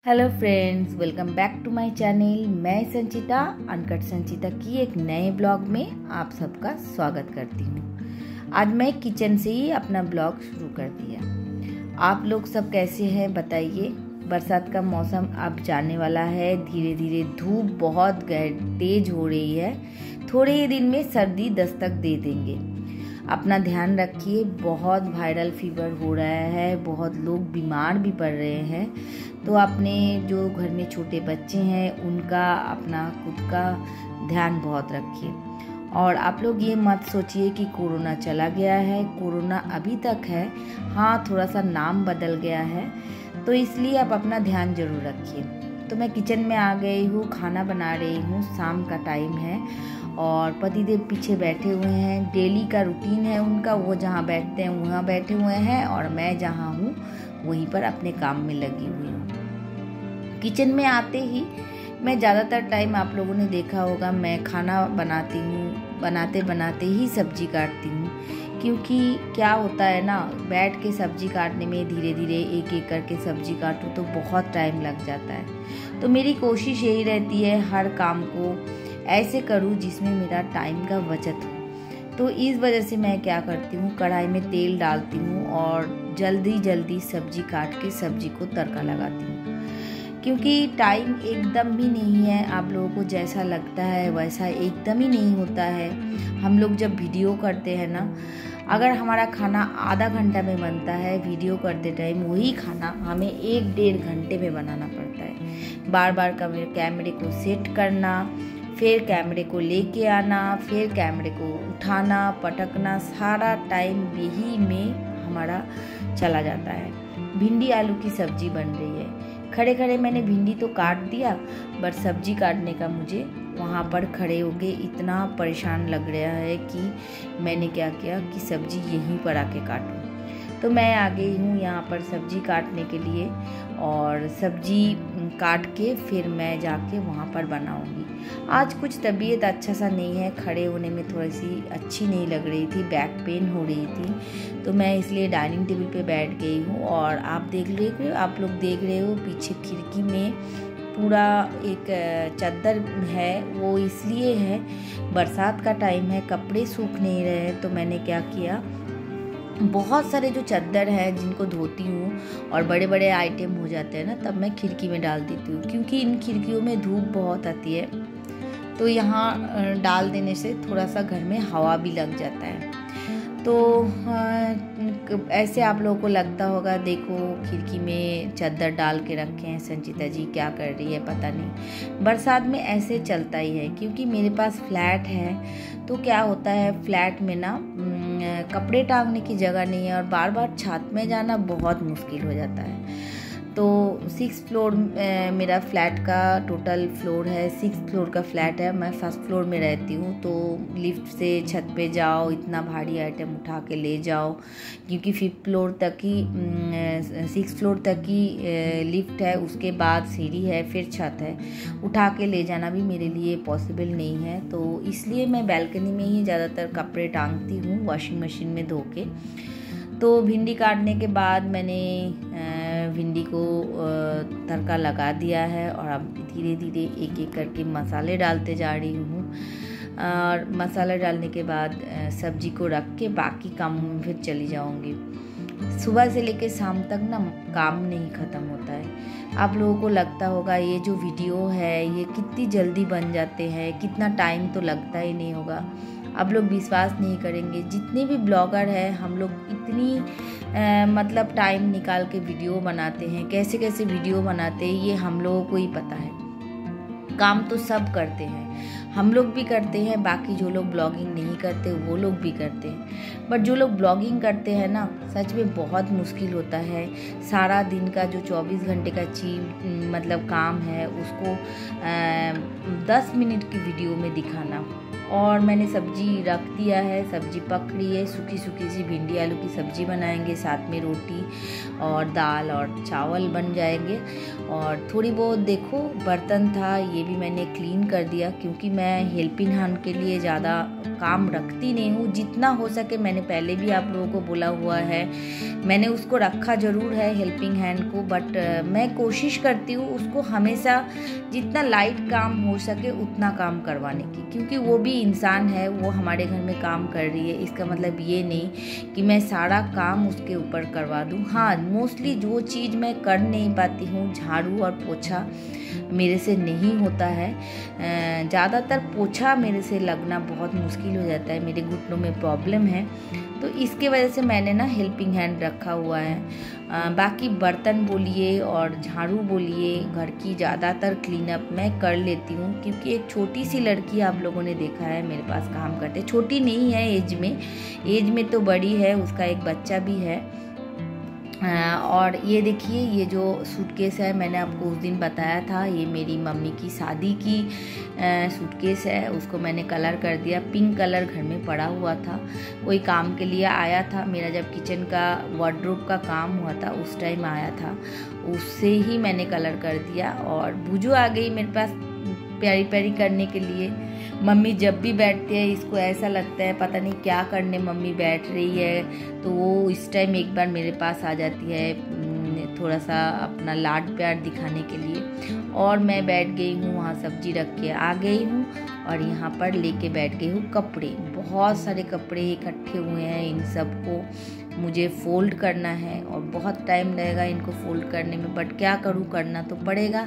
Hello friends, welcome back to my channel. मैं Sanchita uncut संचिता की एक नए ब्लॉग में आप सबका स्वागत करती हूँ। आज मैं किचन से ही अपना ब्लॉग शुरू कर दिया। आप लोग सब कैसे हैं बताइए। बरसात का मौसम अब जाने वाला है, धीरे धीरे धूप बहुत तेज हो रही है। थोड़े ही दिन में सर्दी दस्तक दे देंगे। अपना ध्यान रखिए। बहुत वायरल फीवर हो रहा है, बहुत लोग बीमार भी पड़ रहे हैं। तो अपने जो घर में छोटे बच्चे हैं उनका अपना खुद का ध्यान बहुत रखिए। और आप लोग ये मत सोचिए कि कोरोना चला गया है। कोरोना अभी तक है, हाँ थोड़ा सा नाम बदल गया है, तो इसलिए आप अपना ध्यान जरूर रखिए। तो मैं किचन में आ गई हूँ, खाना बना रही हूँ। शाम का टाइम है और पतिदेव पीछे बैठे हुए हैं। डेली का रूटीन है उनका, वो जहाँ बैठते हैं वहाँ बैठे हुए हैं और मैं जहाँ हूँ वहीं पर अपने काम में लगी हुई हूँ। किचन में आते ही मैं ज़्यादातर टाइम आप लोगों ने देखा होगा मैं खाना बनाती हूँ, बनाते बनाते ही सब्जी काटती हूँ। क्योंकि क्या होता है ना, बैठ के सब्जी काटने में धीरे धीरे एक एक करके सब्जी काटूँ तो बहुत टाइम लग जाता है। तो मेरी कोशिश यही रहती है हर काम को ऐसे करूँ जिसमें मेरा टाइम का बचत हो। तो इस वजह से मैं क्या करती हूँ, कढ़ाई में तेल डालती हूँ और जल्दी जल्दी सब्जी काट के सब्जी को तड़का लगाती हूँ। क्योंकि टाइम एकदम भी नहीं है, आप लोगों को जैसा लगता है वैसा एकदम ही नहीं होता है। हम लोग जब वीडियो करते हैं ना, अगर हमारा खाना आधा घंटा में बनता है, वीडियो करते टाइम वही खाना हमें 1-1.5 घंटे में बनाना पड़ता है। बार बार कैमरे को सेट करना, फिर कैमरे को लेके आना, फिर कैमरे को उठाना पटकना, सारा टाइम यही में हमारा चला जाता है। भिंडी आलू की सब्जी बन रही है। खड़े खड़े मैंने भिंडी तो काट दिया, बट सब्जी काटने का मुझे वहाँ पर खड़े होके इतना परेशान लग रहा है कि मैंने क्या किया कि सब्जी यहीं पर आके काटूँ। तो मैं आ गई हूँ यहाँ पर सब्जी काटने के लिए और सब्जी काट के फिर मैं जाके वहाँ पर बनाऊँगी। आज कुछ तबीयत अच्छा सा नहीं है, खड़े होने में थोड़ी सी अच्छी नहीं लग रही थी, बैक पेन हो रही थी। तो मैं इसलिए डाइनिंग टेबल पे बैठ गई हूँ और आप लोग देख रहे हो पीछे खिड़की में पूरा एक चादर है। वो इसलिए है, बरसात का टाइम है, कपड़े सूख नहीं रहे हैं। तो मैंने क्या किया, बहुत सारे जो चादर है जिनको धोती हूँ और बड़े बड़े आइटम हो जाते हैं ना, तब मैं खिड़की में डाल देती हूँ। क्योंकि इन खिड़कियों में धूप बहुत आती है, तो यहाँ डाल देने से थोड़ा सा घर में हवा भी लग जाता है। तो ऐसे आप लोगों को लगता होगा, देखो खिड़की में चादर डाल के रखे हैं, संचिता जी क्या कर रही है पता नहीं। बरसात में ऐसे चलता ही है, क्योंकि मेरे पास फ्लैट है। तो क्या होता है, फ्लैट में ना कपड़े टांगने की जगह नहीं है और बार बार छत में जाना बहुत मुश्किल हो जाता है। तो 6 फ्लोर मेरा फ्लैट का टोटल फ्लोर है, 6 फ्लोर का फ्लैट है। मैं फर्स्ट फ्लोर में रहती हूँ, तो लिफ्ट से छत पे जाओ, इतना भारी आइटम उठा के ले जाओ, क्योंकि 5th फ्लोर तक ही 6 फ्लोर तक की लिफ्ट है, उसके बाद सीढ़ी है, फिर छत है। उठा के ले जाना भी मेरे लिए पॉसिबल नहीं है। तो इसलिए मैं बालकनी में ही ज़्यादातर कपड़े टांगती हूँ वॉशिंग मशीन में धो के। तो भिंडी काटने के बाद मैंने भिंडी को तड़का लगा दिया है और अब धीरे धीरे एक एक करके मसाले डालते जा रही हूँ। और मसाला डालने के बाद सब्जी को रख के बाकी कामों में फिर चली जाऊँगी। सुबह से लेकर शाम तक ना काम नहीं ख़त्म होता है। आप लोगों को लगता होगा ये जो वीडियो है ये कितनी जल्दी बन जाते हैं, कितना टाइम तो लगता ही नहीं होगा। आप लोग विश्वास नहीं करेंगे, जितने भी ब्लॉगर हैं हम लोग इतनी मतलब टाइम निकाल के वीडियो बनाते हैं, कैसे कैसे वीडियो बनाते हैं ये हम लोगों को ही पता है। काम तो सब करते हैं, हम लोग भी करते हैं, बाकी जो लोग ब्लॉगिंग नहीं करते वो लोग भी करते हैं। बट जो लोग ब्लॉगिंग करते हैं ना, सच में बहुत मुश्किल होता है। सारा दिन का जो 24 घंटे का मतलब काम है उसको 10 मिनट की वीडियो में दिखाना। और मैंने सब्जी रख दिया है, सब्जी पक रही है, सूखी सूखी सी भिंडी आलू की सब्जी बनाएंगे, साथ में रोटी और दाल और चावल बन जाएंगे। और थोड़ी बहुत देखो बर्तन था, ये भी मैंने क्लीन कर दिया, क्योंकि मैं हेल्पिंग हैंड के लिए ज़्यादा काम रखती नहीं हूँ। जितना हो सके, मैंने पहले भी आप लोगों को बोला हुआ है, मैंने उसको रखा ज़रूर है हेल्पिंग हैंड को, बट मैं कोशिश करती हूँ उसको हमेशा जितना लाइट काम हो सके उतना काम करवाने की, क्योंकि वो भी इंसान है, वो हमारे घर में काम कर रही है। इसका मतलब ये नहीं कि मैं सारा काम उसके ऊपर करवा दूँ। हाँ, मोस्टली जो चीज़ मैं कर नहीं पाती हूँ, झाड़ू और पोछा मेरे से नहीं होता है। ज़्यादातर पोछा मेरे से लगना बहुत मुश्किल हो जाता है, मेरे घुटनों में प्रॉब्लम है, तो इसके वजह से मैंने ना हेल्पिंग हैंड रखा हुआ है। बाकी बर्तन बोलिए और झाड़ू बोलिए, घर की ज़्यादातर क्लीनअप मैं कर लेती हूँ, क्योंकि एक छोटी सी लड़की आप लोगों ने देखा है मेरे पास काम करते। छोटी नहीं है एज में तो बड़ी है, उसका एक बच्चा भी है। और ये देखिए, ये जो सूटकेस है, मैंने आपको उस दिन बताया था, ये मेरी मम्मी की शादी की सूटकेस है। उसको मैंने कलर कर दिया, पिंक कलर घर में पड़ा हुआ था, कोई काम के लिए आया था, मेरा जब किचन का वार्डरोब का काम हुआ था उस टाइम आया था, उससे ही मैंने कलर कर दिया। और बुजू आ गई मेरे पास प्यारी प्यारी करने के लिए। मम्मी जब भी बैठती है इसको ऐसा लगता है पता नहीं क्या करने मम्मी बैठ रही है, तो वो इस टाइम एक बार मेरे पास आ जाती है थोड़ा सा अपना लाड प्यार दिखाने के लिए। और मैं बैठ गई हूँ वहाँ, सब्जी रख के आ गई हूँ और यहाँ पर लेके बैठ गई हूँ कपड़े। बहुत सारे कपड़े इकट्ठे हुए हैं, इन सबको मुझे फ़ोल्ड करना है और बहुत टाइम लगेगा इनको फ़ोल्ड करने में, बट क्या करूँ, करना तो पड़ेगा,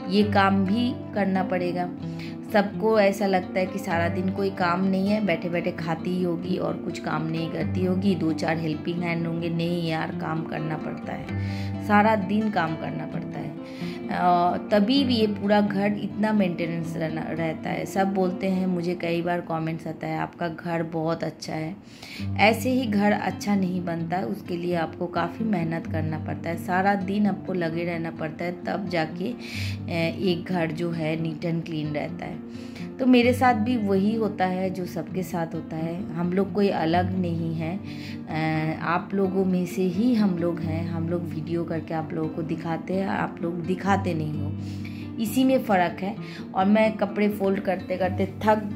ये काम भी करना पड़ेगा। सबको ऐसा लगता है कि सारा दिन कोई काम नहीं है, बैठे बैठे खाती ही होगी और कुछ काम नहीं करती होगी, 2-4 हेल्पिंग हैंड होंगे। नहीं यार, काम करना पड़ता है, सारा दिन काम करना पड़ता है, तभी भी ये पूरा घर इतना मेंटेनेंस रहता है। सब बोलते हैं, मुझे कई बार कमेंट्स आता है आपका घर बहुत अच्छा है। ऐसे ही घर अच्छा नहीं बनता, उसके लिए आपको काफ़ी मेहनत करना पड़ता है, सारा दिन आपको लगे रहना पड़ता है, तब जाके एक घर जो है नीट एंड क्लीन रहता है। तो मेरे साथ भी वही होता है जो सबके साथ होता है, हम लोग कोई अलग नहीं है, आप लोगों में से ही हम लोग हैं। हम लोग वीडियो करके आप लोगों को दिखाते हैं, आप लोग दिखाते नहीं हो, इसी में फ़र्क है। और मैं कपड़े फोल्ड करते करते थक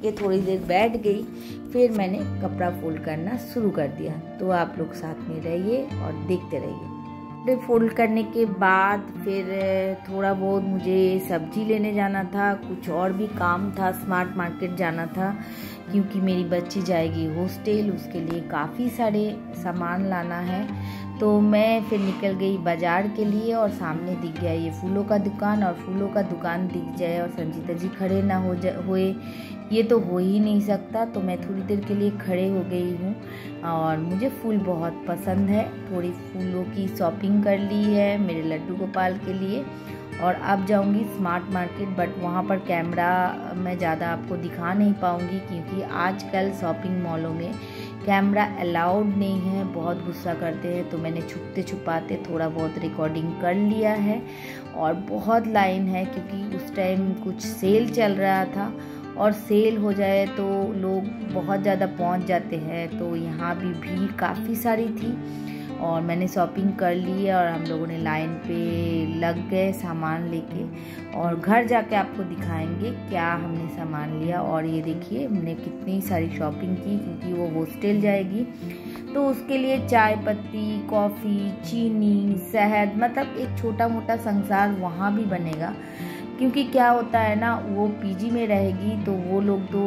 के थोड़ी देर बैठ गई, फिर मैंने कपड़ा फोल्ड करना शुरू कर दिया। तो आप लोग साथ में रहिए और देखते रहिए। कपड़े फोल्ड करने के बाद फिर थोड़ा बहुत मुझे सब्जी लेने जाना था, कुछ और भी काम था, स्मार्ट मार्केट जाना था, क्योंकि मेरी बच्ची जाएगी हॉस्टल, उसके लिए काफ़ी सारे सामान लाना है। तो मैं फिर निकल गई बाज़ार के लिए और सामने दिख गया ये फूलों का दुकान, और फूलों का दुकान दिख जाए और संजीता जी खड़े ना होए, ये तो हो ही नहीं सकता। तो मैं थोड़ी देर के लिए खड़े हो गई हूँ और मुझे फूल बहुत पसंद है, थोड़ी फूलों की शॉपिंग कर ली है मेरे लड्डू गोपाल के लिए। और अब जाऊंगी स्मार्ट मार्केट, बट वहाँ पर कैमरा मैं ज़्यादा आपको दिखा नहीं पाऊँगी, क्योंकि आजकल शॉपिंग मॉलों में कैमरा अलाउड नहीं है, बहुत गुस्सा करते हैं। तो मैंने छुपते छुपाते थोड़ा बहुत रिकॉर्डिंग कर लिया है। और बहुत लाइन है, क्योंकि उस टाइम कुछ सेल चल रहा था, और सेल हो जाए तो लोग बहुत ज़्यादा पहुंच जाते हैं, तो यहाँ भी भीड़ काफ़ी सारी थी। और मैंने शॉपिंग कर ली है और हम लोगों ने लाइन पे लग गए सामान लेके, और घर जाके आपको दिखाएंगे क्या हमने सामान लिया। और ये देखिए हमने कितनी सारी शॉपिंग की, क्योंकि वो हॉस्टल जाएगी, तो उसके लिए चाय पत्ती, कॉफ़ी, चीनी, शहद, मतलब एक छोटा मोटा संसार वहाँ भी बनेगा। क्योंकि क्या होता है ना, वो पीजी में रहेगी तो वो लोग तो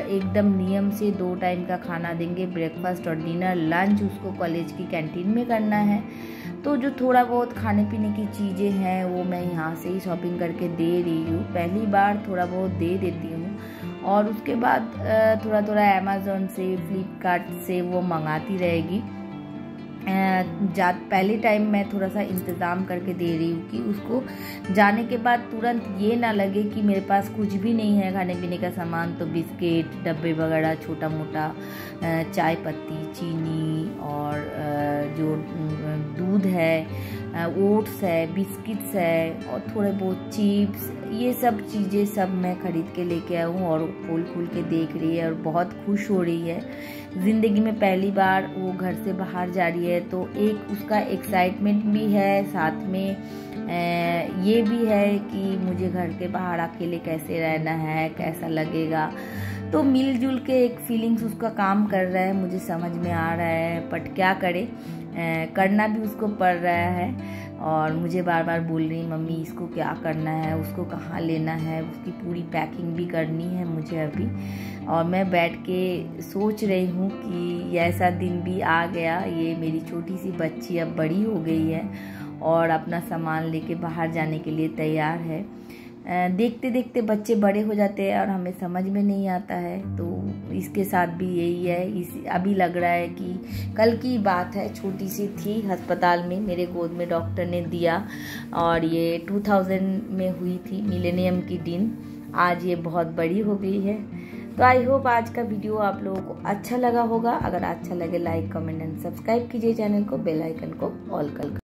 एकदम नियम से 2 टाइम का खाना देंगे, ब्रेकफास्ट और डिनर, लंच उसको कॉलेज की कैंटीन में करना है। तो जो थोड़ा बहुत खाने पीने की चीज़ें हैं वो मैं यहाँ से ही शॉपिंग करके दे रही हूँ, पहली बार थोड़ा बहुत दे देती हूँ, और उसके बाद थोड़ा थोड़ा अमेज़ॉन से, फ्लिपकार्ट से वो मंगाती रहेगी। पहले टाइम मैं थोड़ा सा इंतज़ाम करके दे रही हूँ कि उसको जाने के बाद तुरंत ये ना लगे कि मेरे पास कुछ भी नहीं है खाने पीने का सामान। तो बिस्किट, डब्बे वगैरह, छोटा मोटा चाय पत्ती, चीनी, और जो दूध है, ओट्स है, बिस्किट्स है, और थोड़े बहुत चिप्स, ये सब चीज़ें सब मैं ख़रीद के लेके आया हूँ। और खोल के देख रही है और बहुत खुश हो रही है, ज़िंदगी में पहली बार वो घर से बाहर जा रही है, तो एक उसका एक्साइटमेंट भी है, साथ में ये भी है कि मुझे घर के बाहर अकेले कैसे रहना है, कैसा लगेगा। तो मिलजुल के एक फीलिंग्स उसका काम कर रहा है, मुझे समझ में आ रहा है, बट क्या करे, करना भी उसको पड़ रहा है। और मुझे बार बार बोल रही मम्मी इसको क्या करना है, उसको कहाँ लेना है, उसकी पूरी पैकिंग भी करनी है मुझे अभी। और मैं बैठ के सोच रही हूँ कि ऐसा दिन भी आ गया, ये मेरी छोटी सी बच्ची अब बड़ी हो गई है और अपना सामान लेके बाहर जाने के लिए तैयार है। देखते देखते बच्चे बड़े हो जाते हैं और हमें समझ में नहीं आता है। तो इसके साथ भी यही है। अभी लग रहा है कि कल की बात है, छोटी सी थी, अस्पताल में मेरे गोद में डॉक्टर ने दिया और ये 2000 में हुई थी, मिलेनियम की दिन। आज ये बहुत बड़ी हो गई है। तो आई होप आज का वीडियो आप लोगों को अच्छा लगा होगा। अगर अच्छा लगे लाइक कमेंट एंड सब्सक्राइब कीजिए चैनल को, बेल आइकन को ऑल कर